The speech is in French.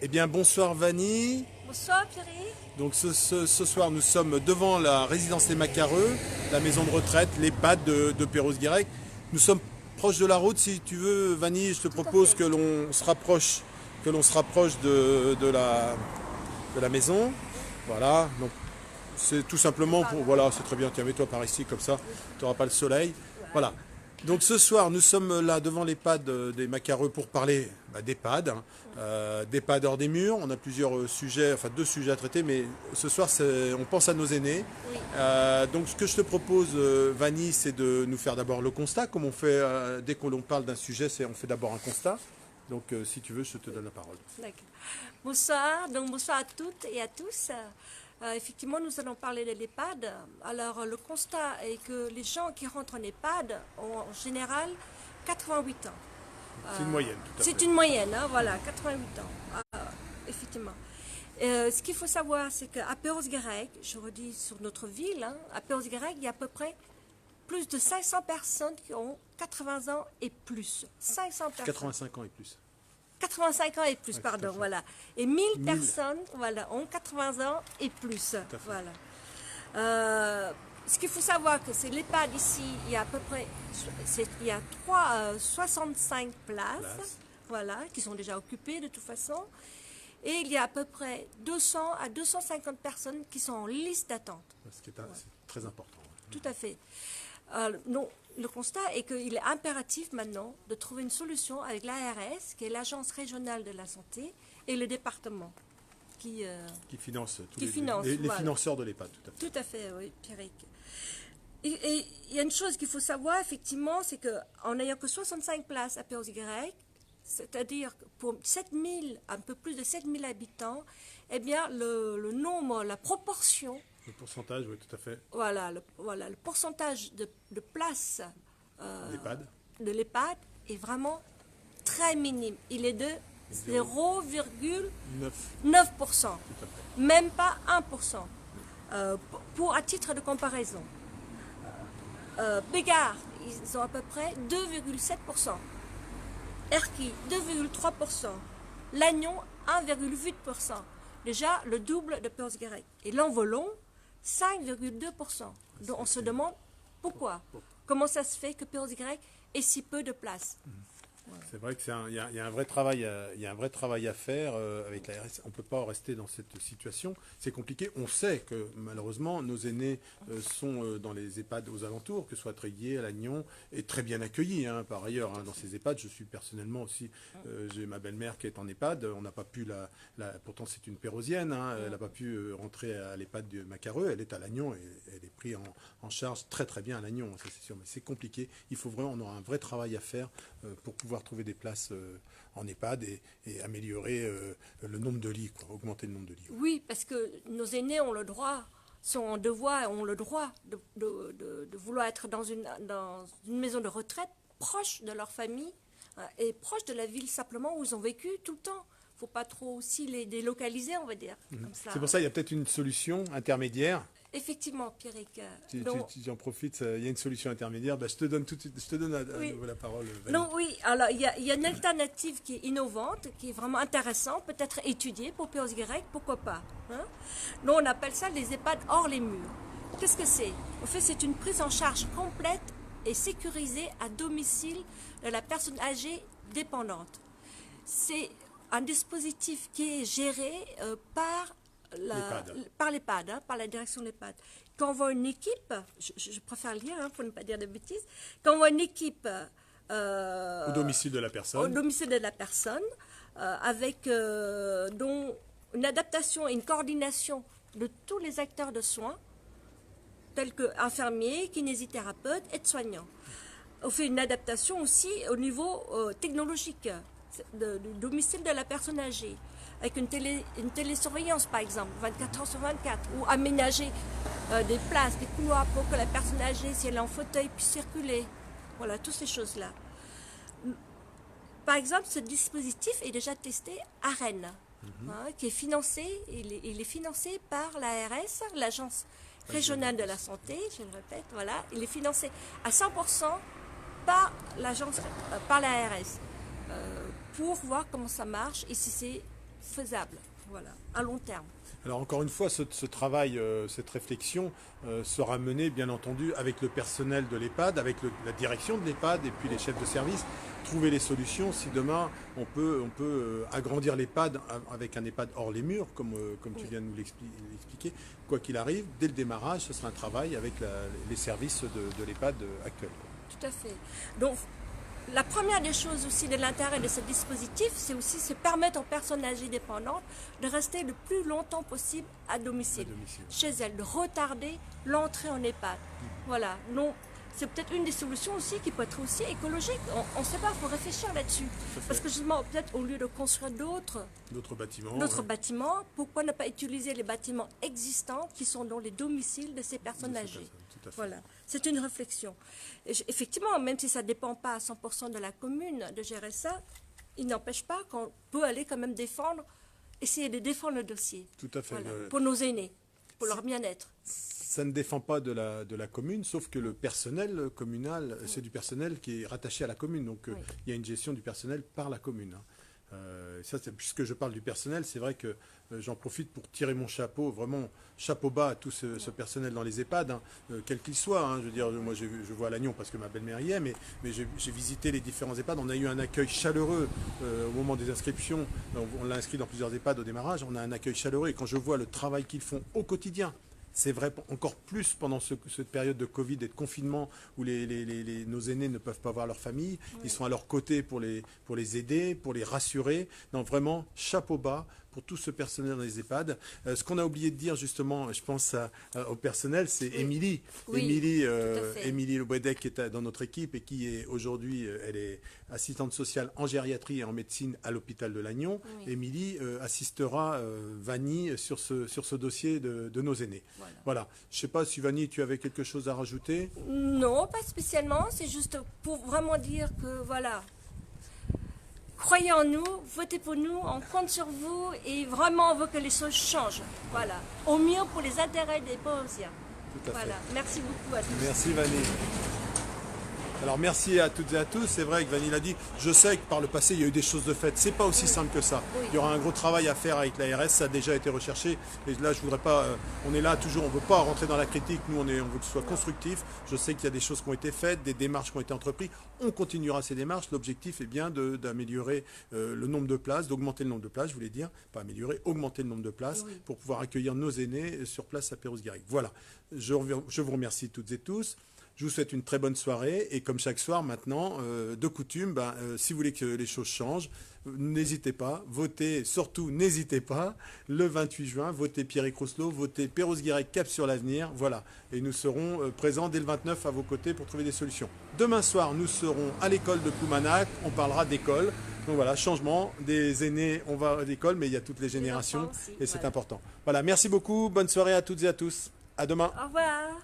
Eh bien, bonsoir Vanny. Bonsoir Pierre. Donc ce soir, nous sommes devant la résidence Les Macareux, la maison de retraite, l'EHPAD de Perros-Guirec. Nous sommes proches de la route. Si tu veux, Vanny, je te Tout à propose fait. que l'on se rapproche de la maison. Voilà. Donc c'est tout simplement Par pour. là. Voilà, c'est très bien. Tiens, mets-toi par ici, comme ça, Oui. tu n'auras pas le soleil. Voilà. Voilà. Donc ce soir, nous sommes là devant l'EHPAD des Macareux pour parler d'EHPAD, d'EHPAD hors des murs. On a plusieurs sujets, enfin deux sujets à traiter, mais ce soir, on pense à nos aînés. Oui. Donc ce que je te propose, Vanny, c'est de nous faire d'abord le constat, comme on fait dès qu'on parle d'un sujet, on fait d'abord un constat. Donc si tu veux, je te donne la parole. D'accord. Bonsoir, donc bonsoir à toutes et à tous. Effectivement, nous allons parler de l'EHPAD. Alors, le constat est que les gens qui rentrent en EHPAD ont en général 88 ans. C'est une moyenne, tout à C'est fait. une moyenne, hein, voilà, 88 ans, effectivement. Ce qu'il faut savoir, c'est qu'à Perros-Guirec, je redis sur notre ville, hein, à Perros-Guirec, il y a à peu près plus de 500 personnes qui ont 80 ans et plus. 500 personnes. 85 ans et plus. 85 ans et plus, Ouais, tout à pardon, fait. voilà. Et 1000 1000. personnes, voilà, ont 80 ans et plus, Tout à fait. voilà. Ce qu'il faut savoir, que c'est l'EHPAD ici, il y a à peu près, il y a 65 places, voilà, qui sont déjà occupées de toute façon. Et il y a à peu près 200 à 250 personnes qui sont en liste d'attente. Ce qui est c'est très important. Tout à fait. Non, le constat est qu'il est impératif maintenant de trouver une solution avec l'ARS, qui est l'Agence régionale de la santé, et le département, qui Qui finance tous Qui finance, les voilà. financeurs de l'EHPAD, tout à fait. tout à fait, oui, Pierrick. Et il y a une chose qu'il faut savoir, effectivement, c'est qu'en n'ayant que 65 places à Perros-Guirec, c'est-à-dire que pour 7000, un peu plus de 7000 habitants, eh bien, le nombre, la proportion, Le pourcentage, oui, tout à fait. voilà, le pourcentage de places L'EHPAD. de l'EHPAD est vraiment très minime. Il est de 0,9%, 9, tout à fait. même pas 1%. À titre de comparaison, Bégard, ils ont à peu près 2,7%. Erquy, 2,3%. Lannion, 1,8%. Déjà le double de Perros-Guirec. Et l'Envolon, 5,2%. Donc on se demande pourquoi. Comment ça se fait que Perros-Guirec ait si peu de place? C'est vrai qu'il y a un vrai travail, il y a un vrai travail à faire avec la RS. On ne peut pas rester dans cette situation. C'est compliqué. On sait que malheureusement, nos aînés sont dans les EHPAD aux alentours, que ce soit à Tréguier, à Lannion, et très bien accueillis par ailleurs dans ces EHPAD. Je suis personnellement aussi, j'ai ma belle-mère qui est en EHPAD. On n'a pas pu pourtant c'est une Pérosienne, elle n'a pas pu rentrer à l'EHPAD de Macareux. Elle est à Lannion et elle est prise en charge très très bien à Lannion, ça c'est sûr. Mais c'est compliqué. Il faut vraiment, on aura un vrai travail à faire pour pouvoir trouver des places en EHPAD et améliorer le nombre de lits, quoi, augmenter le nombre de lits. Ouais. Oui, parce que nos aînés ont le droit, sont en devoir, ont le droit de vouloir être dans une maison de retraite proche de leur famille et proche de la ville simplement où ils ont vécu tout le temps. Il ne faut pas trop aussi les délocaliser, on va dire. Comme ça. C'est pour ça qu'il y a peut-être une solution intermédiaire. Effectivement, Pierrick. Tu en profites, il y a une solution intermédiaire. Je te donne tout de suite, je te donne à Oui. nouveau la parole. Non, oui, alors il y a une alternative qui est innovante, qui est vraiment intéressante, peut-être étudiée pour Perros-Guirec, pourquoi pas. Hein? Nous, on appelle ça les EHPAD hors les murs. Qu'est-ce que c'est? En fait, c'est une prise en charge complète et sécurisée à domicile de la personne âgée dépendante. C'est un dispositif qui est géré par l'EHPAD, hein, par la direction de l'EHPAD. Quand on voit une équipe, je préfère le dire pour ne pas dire de bêtises, quand on voit une équipe Au domicile de la au personne. domicile de la personne, avec dont une adaptation et une coordination de tous les acteurs de soins, tels que infirmiers, kinésithérapeutes, aides-soignants. On fait une adaptation aussi au niveau technologique du domicile de la personne âgée, avec une télésurveillance par exemple, 24 heures sur 24, ou aménager des places, des couloirs pour que la personne âgée, si elle est en fauteuil, puisse circuler. Voilà, toutes ces choses-là. Par exemple, ce dispositif est déjà testé à Rennes, qui est financé, il est financé par l'ARS, l'Agence régionale de la santé, je le répète, voilà, il est financé à 100% par l'agence, par l'ARS, pour voir comment ça marche et si faisable, voilà, à long terme. Alors encore une fois, ce travail, cette réflexion sera menée bien entendu avec le personnel de l'EHPAD, avec la direction de l'EHPAD et puis les chefs de service, trouver les solutions si demain on peut agrandir l'EHPAD avec un EHPAD hors les murs, comme tu viens de nous l'expliquer. Quoi qu'il arrive, dès le démarrage, ce sera un travail avec les services de l'EHPAD actuel. Tout à fait. Donc, la première des choses aussi de l'intérêt de ce dispositif, c'est aussi se permettre aux personnes âgées dépendantes de rester le plus longtemps possible à domicile. Chez elles, de retarder l'entrée en EHPAD. Voilà. Donc, c'est peut-être une des solutions aussi qui peut être aussi écologique. On ne sait pas, il faut réfléchir là-dessus. Parce que justement, peut-être au lieu de construire d'autres bâtiments, pourquoi ne pas utiliser les bâtiments existants qui sont dans les domiciles de ces personnes âgées. Voilà, c'est une réflexion. Et effectivement, même si ça ne dépend pas à 100% de la commune de gérer ça, il n'empêche pas qu'on peut aller quand même essayer de défendre le dossier. Tout à fait. Voilà, pour nos aînés, pour leur bien-être. Ça ne défend pas de la commune, sauf que le personnel communal, c'est du personnel qui est rattaché à la commune. Donc il y a une gestion du personnel par la commune. Ça, puisque je parle du personnel, c'est vrai que j'en profite pour tirer mon chapeau, vraiment chapeau bas à tout ce personnel dans les EHPAD, quel qu'il soit. Je veux dire, moi je vois à Lannion parce que ma belle-mère y est, mais j'ai visité les différents EHPAD. On a eu un accueil chaleureux au moment des inscriptions. On l'a inscrit dans plusieurs EHPAD au démarrage. On a un accueil chaleureux et quand je vois le travail qu'ils font au quotidien, c'est vrai encore plus pendant cette période de Covid et de confinement où nos aînés ne peuvent pas voir leur famille. Oui. Ils sont à leur côté pour les aider, pour les rassurer. Donc vraiment, chapeau bas pour tout ce personnel dans les EHPAD. Ce qu'on a oublié de dire justement, je pense au personnel, c'est Émilie. Oui, Émilie Lebredec qui est dans notre équipe et qui est aujourd'hui, elle est assistante sociale en gériatrie et en médecine à l'hôpital de Lannion. Oui. Émilie assistera Vanny sur ce dossier de nos aînés. Voilà. Je ne sais pas si Vanny, tu avais quelque chose à rajouter? Non, pas spécialement. C'est juste pour vraiment dire que voilà. Croyez en nous, votez pour nous, on compte sur vous et vraiment on veut que les choses changent. Voilà. Au mieux pour les intérêts des Pérusiens. Tout à fait. Merci beaucoup à tous. Merci Vanny. Alors merci à toutes et à tous. C'est vrai que Vanny l'a dit. Je sais que par le passé, il y a eu des choses de faites. C'est pas aussi simple que ça. Oui. Il y aura un gros travail à faire avec l'ARS. Ça a déjà été recherché. Et là, je voudrais pas. On est là toujours. On veut pas rentrer dans la critique. Nous, on veut que ce soit constructif. Je sais qu'il y a des choses qui ont été faites, des démarches qui ont été entreprises. On continuera ces démarches. L'objectif est bien d'améliorer le nombre de places, d'augmenter le nombre de places. Je voulais dire, pas améliorer, augmenter le nombre de places pour pouvoir accueillir nos aînés sur place à Pérouse-Guirec. Voilà. Je vous remercie toutes et tous. Je vous souhaite une très bonne soirée et comme chaque soir maintenant, de coutume, si vous voulez que les choses changent, n'hésitez pas, votez, surtout n'hésitez pas, le 28 juin, votez Pierrick Rousselot, votez Pérouse-Guirec Cap sur l'avenir, voilà. Et nous serons présents dès le 29 à vos côtés pour trouver des solutions. Demain soir, nous serons à l'école de Ploumanac, on parlera d'école. Donc voilà, changement des aînés, on va à l'école, mais il y a toutes les générations et c'est important. Voilà, merci beaucoup, bonne soirée à toutes et à tous. À demain. Au revoir.